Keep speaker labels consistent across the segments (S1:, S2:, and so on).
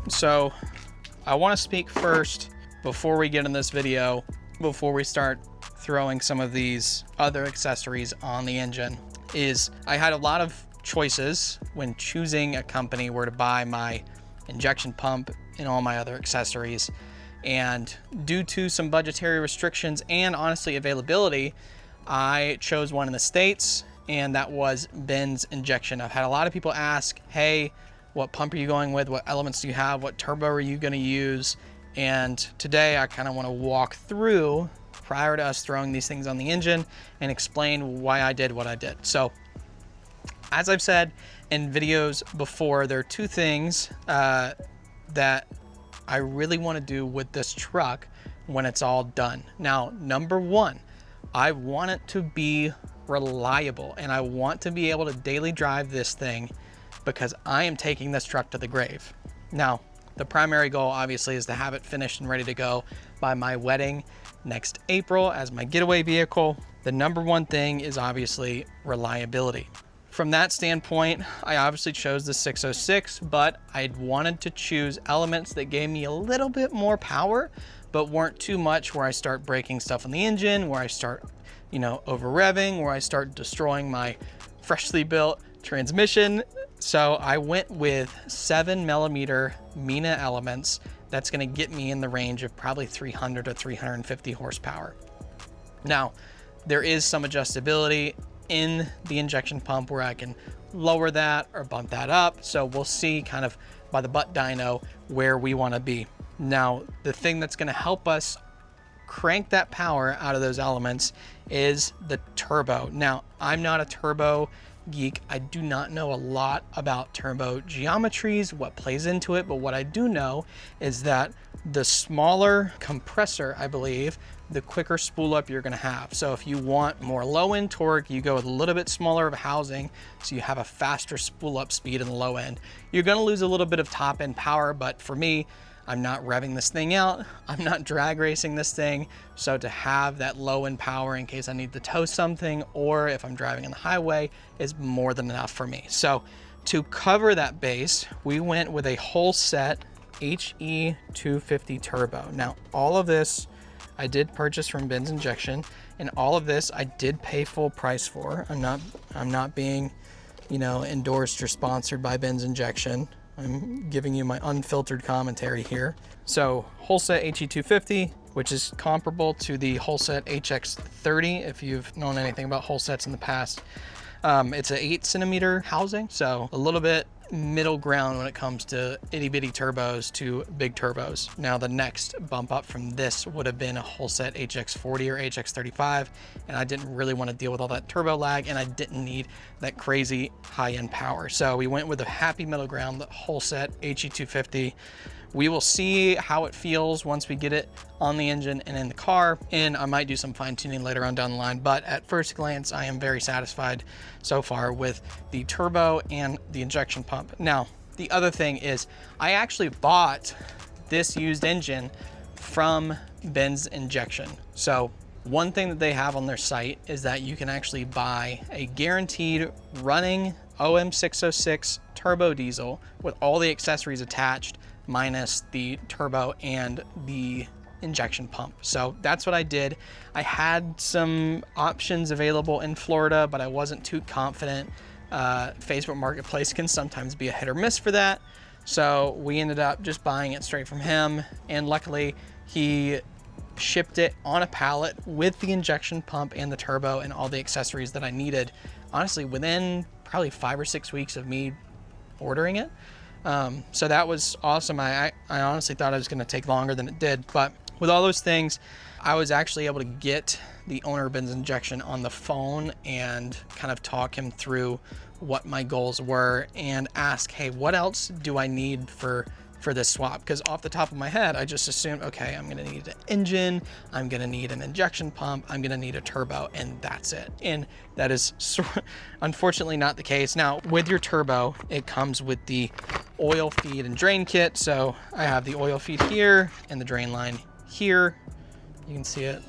S1: So I want to speak first before we get in this video, before we start throwing some of these other accessories on the engine, is I had a lot of choices when choosing a company where to buy my injection pump and all my other accessories. And due to some budgetary restrictions and honestly availability, I chose one in the States, and that was Benz Injection. I've had a lot of people ask, hey, what pump are you going with? What elements do you have? What turbo are you gonna use? And today I kind of want to walk through, prior to us throwing these things on the engine, and explain why I did what I did. So as I've said in videos before, there are two things that I really want to do with this truck when it's all done. Now, number one, I want it to be reliable, and I want to be able to daily drive this thing because I am taking this truck to the grave. Now, the primary goal obviously is to have it finished and ready to go by my wedding next April as my getaway vehicle. The number one thing is obviously reliability. From that standpoint, I obviously chose the 606, but I wanted to choose elements that gave me a little bit more power, but weren't too much where I start breaking stuff on the engine, where I start, over revving, where I start destroying my freshly built transmission. So I went with 7mm Mynä elements. That's gonna get me in the range of probably 300 to 350 horsepower. Now, there is some adjustability in the injection pump where I can lower that or bump that up. So we'll see kind of by the butt dyno where we wanna be. Now, the thing that's gonna help us crank that power out of those elements is the turbo. Now, I'm not a turbo geek. I do not know a lot about turbo geometries, what plays into it, but what I do know is that the smaller compressor, I believe, the quicker spool up you're gonna have. So if you want more low end torque, you go with a little bit smaller of a housing, so you have a faster spool up speed in the low end. You're gonna lose a little bit of top end power, but for me, I'm not revving this thing out. I'm not drag racing this thing. So to have that low end power in case I need to tow something, or if I'm driving on the highway, is more than enough for me. So to cover that base, we went with a Holset HE250 turbo. Now, all of this I did purchase from Benz Injection, and all of this I did pay full price for. I'm not being, endorsed or sponsored by Benz Injection. I'm giving you my unfiltered commentary here. So Holset HE250, which is comparable to the Holset HX30, if you've known anything about Holsets in the past. It's an 8cm housing, so a little bit middle ground when it comes to itty bitty turbos to big turbos. Now the next bump up from this would have been a Holset HX40 or HX35, and I didn't really want to deal with all that turbo lag, and I didn't need that crazy high-end power. So we went with a happy middle ground, the Holset HE250. We will see how it feels once we get it on the engine and in the car, and I might do some fine tuning later on down the line, but at first glance, I am very satisfied so far with the turbo and the injection pump. Now, the other thing is I actually bought this used engine from Benz Injection. So one thing that they have on their site is that you can actually buy a guaranteed running OM606 turbo diesel with all the accessories attached, minus the turbo and the injection pump. So that's what I did. I had some options available in Florida, but I wasn't too confident. Facebook Marketplace can sometimes be a hit or miss for that. So we ended up just buying it straight from him. And luckily he shipped it on a pallet with the injection pump and the turbo and all the accessories that I needed, honestly, within probably 5 or 6 weeks of me ordering it. So that was awesome. I honestly thought it was going to take longer than it did, but with all those things, I was actually able to get the owner of Benz Injection on the phone and kind of talk him through what my goals were and ask, hey, what else do I need for this swap? Because off the top of my head, I just assumed, okay, I'm gonna need an engine, I'm gonna need an injection pump, I'm gonna need a turbo, and that's it. And that is unfortunately not the case. Now, with your turbo, it comes with the oil feed and drain kit. So I have the oil feed here and the drain line here. You can see it,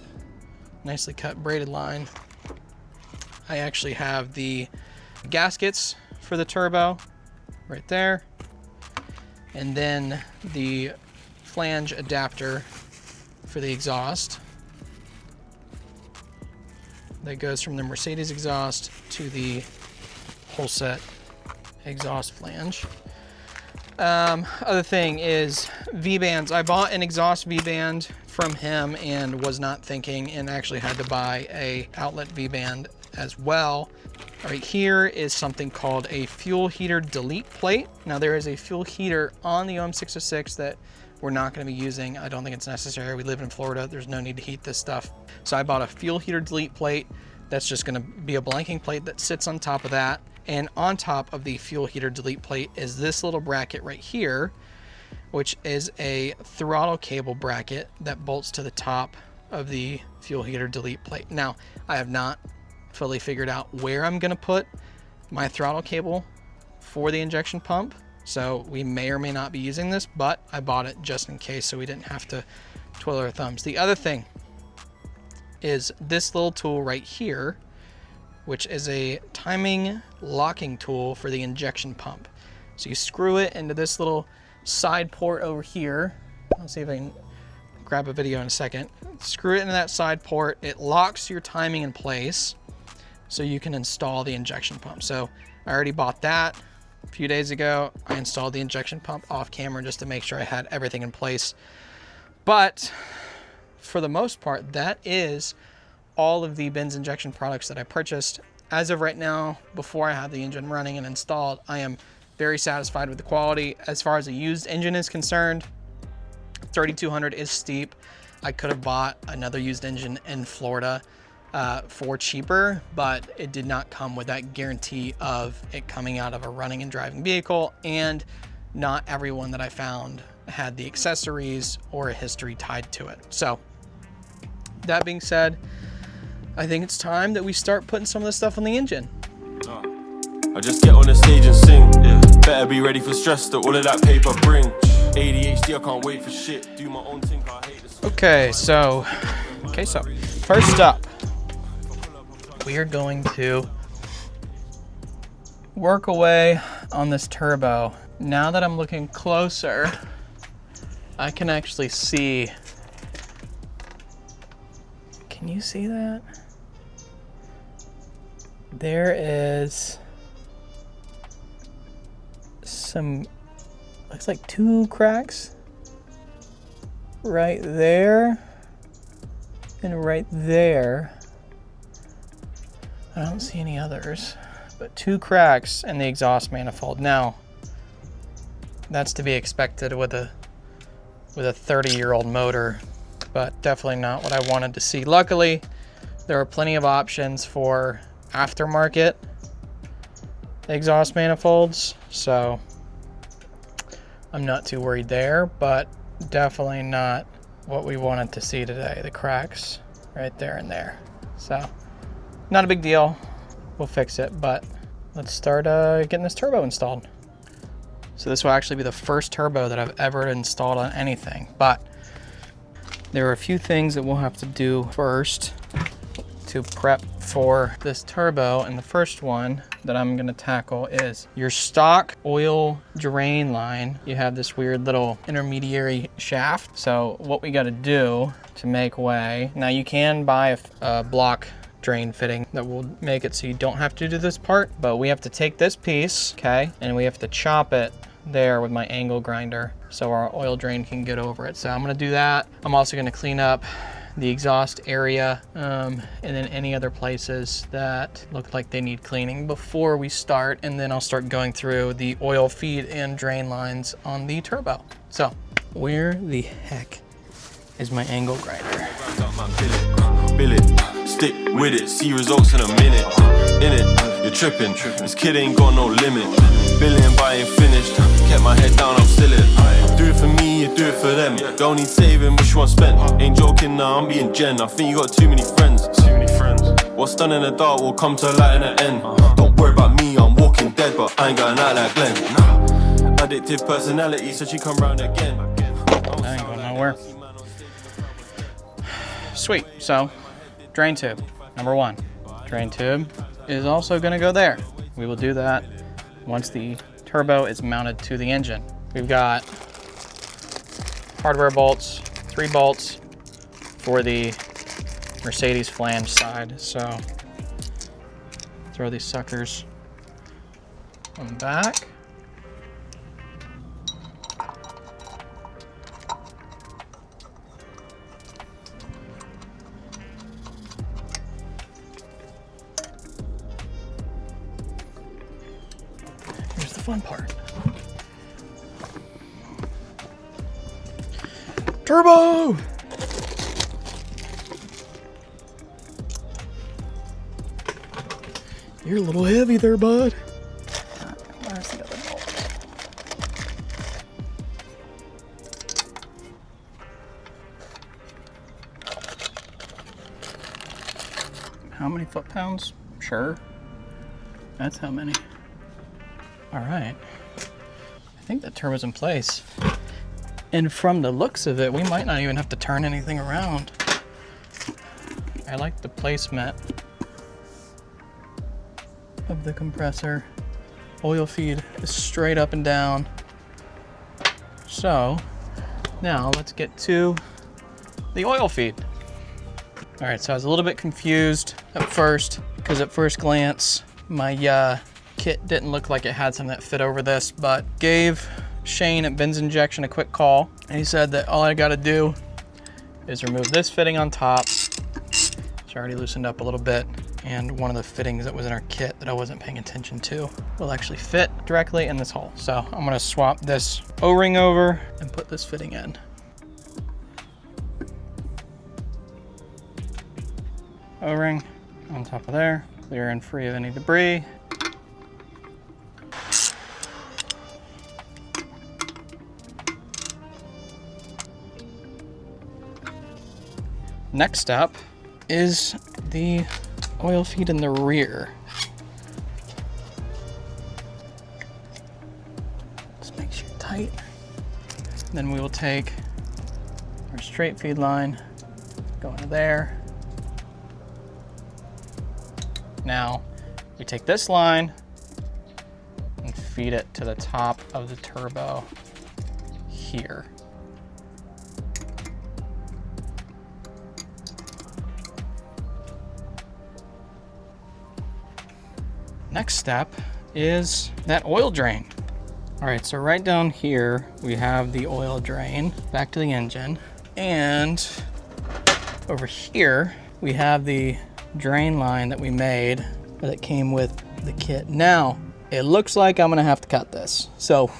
S1: nicely cut braided line. I actually have the gaskets for the turbo right there. And then the flange adapter for the exhaust that goes from the Mercedes exhaust to the Holset exhaust flange. Other thing is V-bands. I bought an exhaust V-band from him and was not thinking, and actually had to buy a outlet V-band as well. Right here is something called a fuel heater delete plate. Now there is a fuel heater on the OM606 that we're not going to be using. I don't think it's necessary. We live in Florida. There's no need to heat this stuff. So I bought a fuel heater delete plate. That's just going to be a blanking plate that sits on top of that. And on top of the fuel heater delete plate is this little bracket right here, which is a throttle cable bracket that bolts to the top of the fuel heater delete plate. Now, I have not fully figured out where I'm going to put my throttle cable for the injection pump. So we may or may not be using this, but I bought it just in case so we didn't have to twiddle our thumbs. The other thing is this little tool right here, which is a timing locking tool for the injection pump. So you screw it into this little side port over here. I'll see if I can grab a video in a second. Screw it into that side port. It locks your timing in place so you can install the injection pump. So I already bought that a few days ago. I installed the injection pump off camera just to make sure I had everything in place. But for the most part, that is all of the Binz injection products that I purchased. As of right now, before I have the engine running and installed, I am very satisfied with the quality. As far as a used engine is concerned, 3,200 is steep. I could have bought another used engine in Florida for cheaper, but it did not come with that guarantee of it coming out of a running and driving vehicle, and not everyone that I found had the accessories or a history tied to it. So that being said, I think it's time that we start putting some of this stuff on the engine.
S2: I just get on the stage and sing. Yeah. Better be ready for stress that all of that paper bring. ADHD, I can't wait for shit. Do my own thing, I hate this.
S1: Okay, so first up, we are going to work away on this turbo. Now that I'm looking closer, I can actually see. Can you see that? There is some, looks like 2 cracks right there and right there. I don't see any others, but 2 cracks in the exhaust manifold. Now, that's to be expected with a 30-year-old motor, but definitely not what I wanted to see. Luckily, there are plenty of options for aftermarket exhaust manifolds, so I'm not too worried there, but definitely not what we wanted to see today. The cracks right there and there. So not a big deal. We'll fix it, but let's start getting this turbo installed. So this will actually be the first turbo that I've ever installed on anything, but there are a few things that we'll have to do first to prep for this turbo, and the first one that I'm gonna tackle is your stock oil drain line. You have this weird little intermediary shaft. So what we gotta do to make way, now you can buy a block drain fitting that will make it so you don't have to do this part, but we have to take this piece, okay, and we have to chop it there with my angle grinder so our oil drain can get over it. So I'm gonna do that. I'm also gonna clean up the exhaust area and then any other places that look like they need cleaning before we start, and then I'll start going through the oil feed and drain lines on the turbo. So where the heck is my angle grinder?
S2: Bill it, stick with it, see results in a minute. In it, you're tripping, this kid ain't got no limit. Billing, buying finished, kept my head down, I'm still it. Do it for me, you do it for them. Don't need saving, wish you want spent. Ain't joking now, I'm being gen. I think you got too many friends. What's done in the dark will come to light in the end. Don't worry about me, I'm walking dead, but I ain't going out like Glenn. Addictive personality, so she come round again.
S1: I ain't going nowhere. Sweet, so drain tube, number 1. Drain tube is also gonna go there. We will do that once the turbo is mounted to the engine. We've got hardware bolts, 3 bolts for the Mercedes flange side. So throw these suckers on the back. Here's the fun part. Turbo! You're a little heavy there, bud. Where's the other bolt? How many foot-pounds? Sure. That's how many. All right. I think that turbo's in place. And from the looks of it, we might not even have to turn anything around. I like the placement of the compressor. Oil feed is straight up and down. So now let's get to the oil feed. All right, so I was a little bit confused at first because at first glance, my kit didn't look like it had something that fit over this, but gave Shane at Bins Injection a quick call, and he said that all I gotta do is remove this fitting on top. It's already loosened up a little bit, and one of the fittings that was in our kit that I wasn't paying attention to will actually fit directly in this hole. So I'm gonna swap this O-ring over and put this fitting in. O-ring on top of there, clear and free of any debris. Next up is the oil feed in the rear. Just make sure it's tight. Then we will take our straight feed line, go into there. Now we take this line and feed it to the top of the turbo here. Next step is that oil drain. All right, so right down here, we have the oil drain back to the engine. And over here, we have the drain line that we made that came with the kit. Now, it looks like I'm gonna have to cut this. So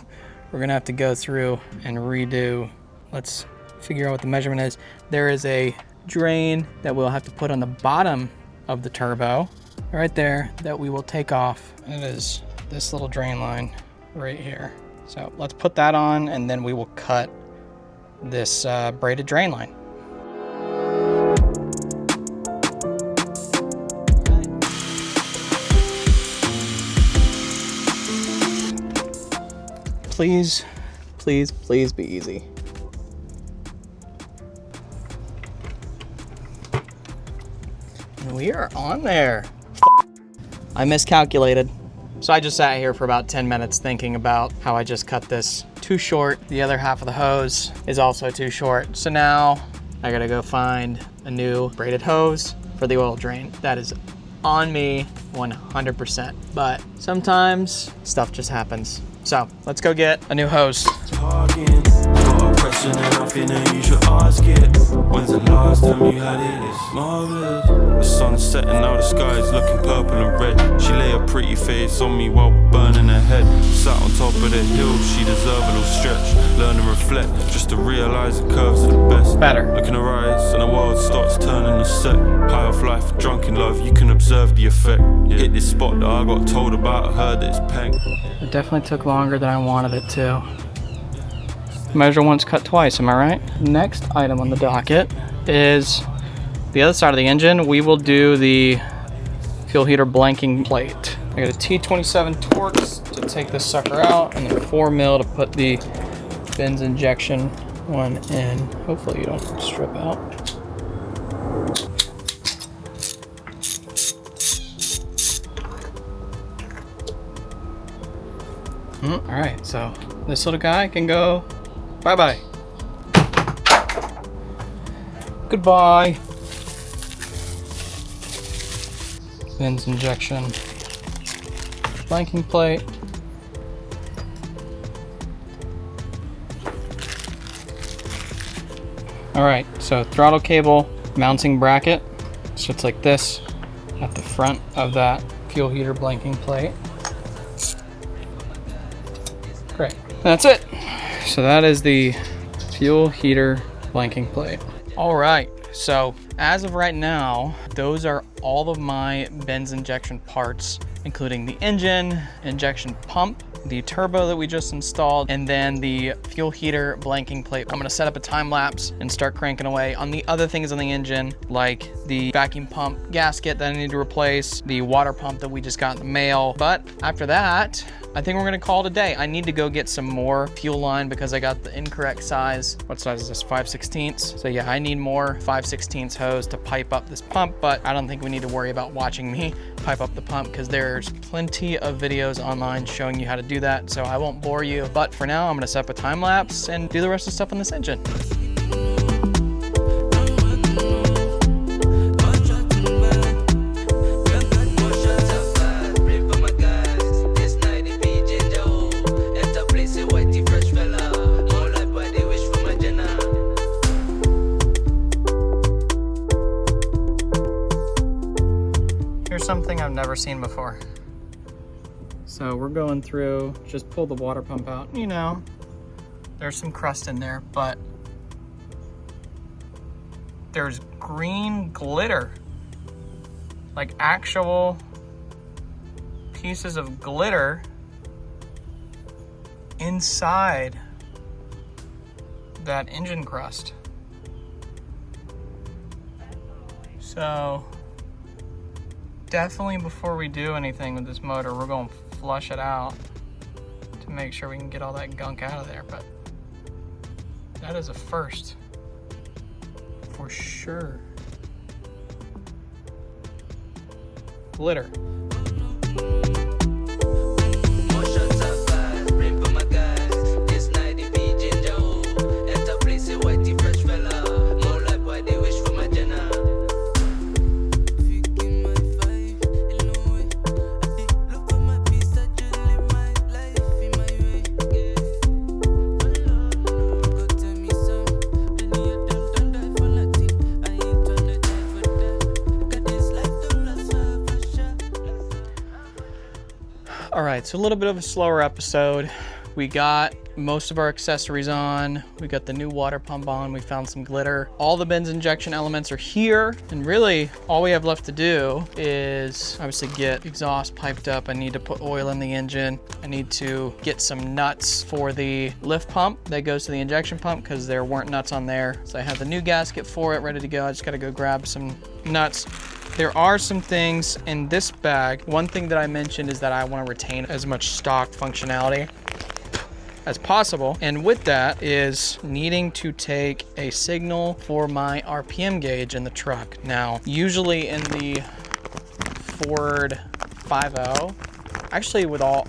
S1: we're gonna have to go through and redo. Let's figure out what the measurement is. There is a drain that we'll have to put on the bottom of the turbo right there that we will take off. It is this little drain line right here. So let's put that on, and then we will cut this braided drain line. Please, please, please be easy. And we are on there. I miscalculated. So I just sat here for about 10 minutes thinking about how I just cut this too short. The other half of the hose is also too short. So now I gotta go find a new braided hose for the oil drain. That is on me 100%. But sometimes stuff just happens. So let's go get a new hose.
S2: When's the last time you had it? It's marvelous. The sun's setting, now the sky is looking purple and red. She lay a pretty face on me while we're burning her head. Sat on top of the hill, she deserved a little stretch. Learn and reflect, just to realize the curves are the best.
S1: Better.
S2: Look in her eyes, and the world starts turning a set. High off life, drunk in love, you can observe the effect. Hit this spot that I got told about, heard that it's peng.
S1: It definitely took longer than I wanted it to. Measure once, cut twice, am I right? Next item on the docket is the other side of the engine. We will do the fuel heater blanking plate. I got a T27 Torx to take this sucker out, and then 4 mil to put the Bins Injection one in. Hopefully you don't strip out. All right, so this little guy can go bye-bye. Goodbye. Benzene injection blanking plate. All right, so throttle cable mounting bracket. So it's like this at the front of that fuel heater blanking plate. Great, that's it. So that is the fuel heater blanking plate. All right, so as of right now, those are all of my Benz injection parts, including the engine, injection pump, the turbo that we just installed, and then the fuel heater blanking plate. I'm gonna set up a time lapse and start cranking away on the other things on the engine, like the vacuum pump gasket that I need to replace, the water pump that we just got in the mail. But after that, I think we're gonna call it a day. I need to go get some more fuel line because I got the incorrect size. What size is this, 5/16? So yeah, I need more 5/16 hose to pipe up this pump, but I don't think we need to worry about watching me pipe up the pump because there's plenty of videos online showing you how to do that, so I won't bore you. But for now, I'm gonna set up a time lapse and do the rest of the stuff on this engine. Here's something I've never seen before. So we're going through, just pull the water pump out. You know, there's some crust in there, but there's green glitter. Like actual pieces of glitter inside that engine crust. So definitely before we do anything with this motor, we're going to flush it out to make sure we can get all that gunk out of there. But that is a first for sure. Glitter. All right, so a little bit of a slower episode. We got most of our accessories on. We got the new water pump on. We found some glitter. All the Benz injection elements are here. And really all we have left to do is obviously get exhaust piped up. I need to put oil in the engine. I need to get some nuts for the lift pump that goes to the injection pump because there weren't nuts on there. So I have the new gasket for it ready to go. I just gotta go grab some nuts. There are some things in this bag. One thing that I mentioned is that I want to retain as much stock functionality as possible. And with that is needing to take a signal for my RPM gauge in the truck. Now, usually in the Ford 5.0, actually with all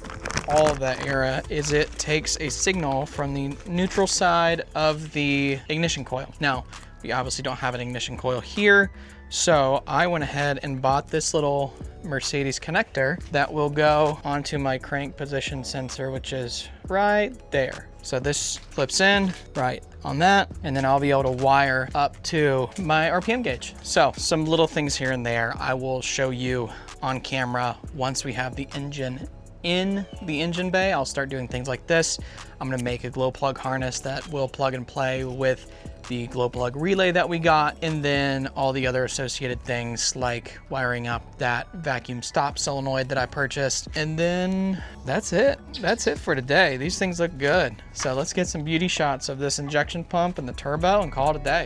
S1: of that era, is it takes a signal from the neutral side of the ignition coil. Now, we obviously don't have an ignition coil here, so I went ahead and bought this little Mercedes connector that will go onto my crank position sensor, which is right there. So this flips in right on that, and then I'll be able to wire up to my RPM gauge. So some little things here and there I will show you on camera once we have the engine in the engine bay. I'll start doing things like this. I'm gonna make a glow plug harness that will plug and play with the glow plug relay that we got, and then all the other associated things like wiring up that vacuum stop solenoid that I purchased. And then that's it. That's it for today. These things look good. So let's get some beauty shots of this injection pump and the turbo and call it a day.